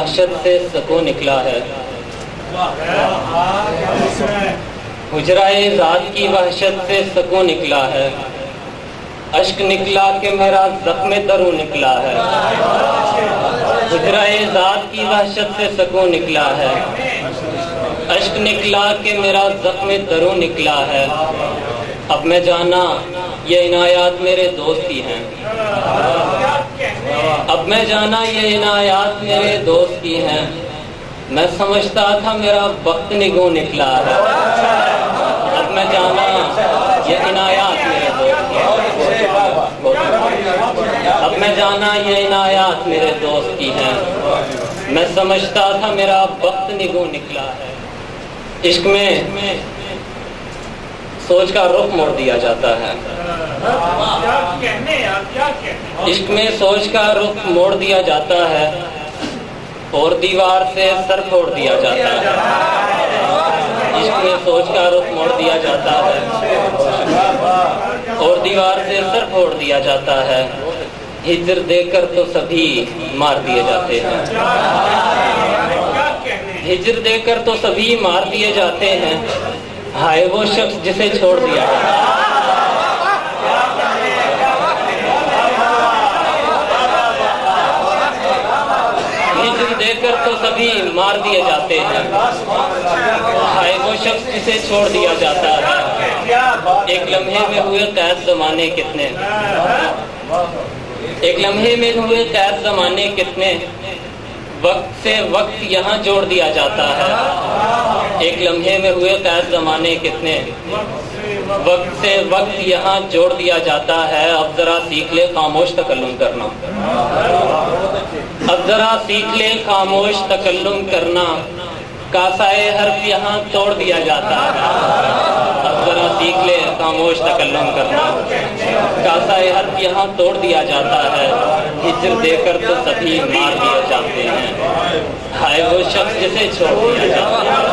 وحشت سے سکون نکلا ہے، حجرائے ذات کی وحشت سے سکون نکلا ہے، اشک نکلا کہ میرا زخم درو نکلا ہے، حجرائے ذات کی وحشت سے سکون نکلا ہے، اشک نکلا کہ میرا زخم درو نکلا ہے، اب میں جانا یہ عنایات میرے دوست ہی ہیں، اب میں جانا یہ عنایات میرے دوست کی ہیں، میں سمجھتا تھا میرا وقت نگوں نکلا ہے، اب میں جانا یہ عنایات میرے دوست کی ہیں، اب میں جانا یہ عنایات میرے دوست کی ہیں، میں سمجھتا تھا میرا وقت نگوں نکلا ہے۔ عشق میں سوچ کا رخ موڑ دیا جاتا ہے، عشق میں سوچ کا رخ موڑ دیا جاتا ہے اور دیوار سے سر پھوڑ دیا جاتا ہے، عشق میں سوچ کا رخ موڑ دیا جاتا ہے اور دیوار سے سر پھوڑ دیا جاتا ہے، ہجر دے کر تو سبھی مار دیے جاتے ہیں، ہجر دے کر تو سبھی مار دیے جاتے ہیں، ہائے وہ شخص جسے چھوڑ دیا جاتا ہے، ہجر دے کر تو سبھی مار دیے جاتے ہیں، ہائے وہ شخص جسے چھوڑ دیا جاتا ہے، ایک لمحے میں ہوئے قید زمانے کتنے، ایک لمحے میں ہوئے قید زمانے کتنے، وقت سے وقت یہاں جوڑ دیا جاتا ہے، ایک لمحے میں ہوئے قید زمانے کتنے، وقت سے وقت یہاں جوڑ دیا جاتا ہے، اب ذرا سیکھ لے خاموش تکلم کرنا، اب ذرا سیکھ لے خاموش تکلم کرنا، کاسائے حرف یہاں توڑ دیا جاتا ہے، اب ذرا سیکھ لے خاموش تکلم کرنا، کاسائے حرف یہاں توڑ دیا جاتا ہے، ہجر دے کر تو سبھی مار دیے جاتے ہیں، ہائے وہ شخص جسے چھوڑ دیا جاتا ہے۔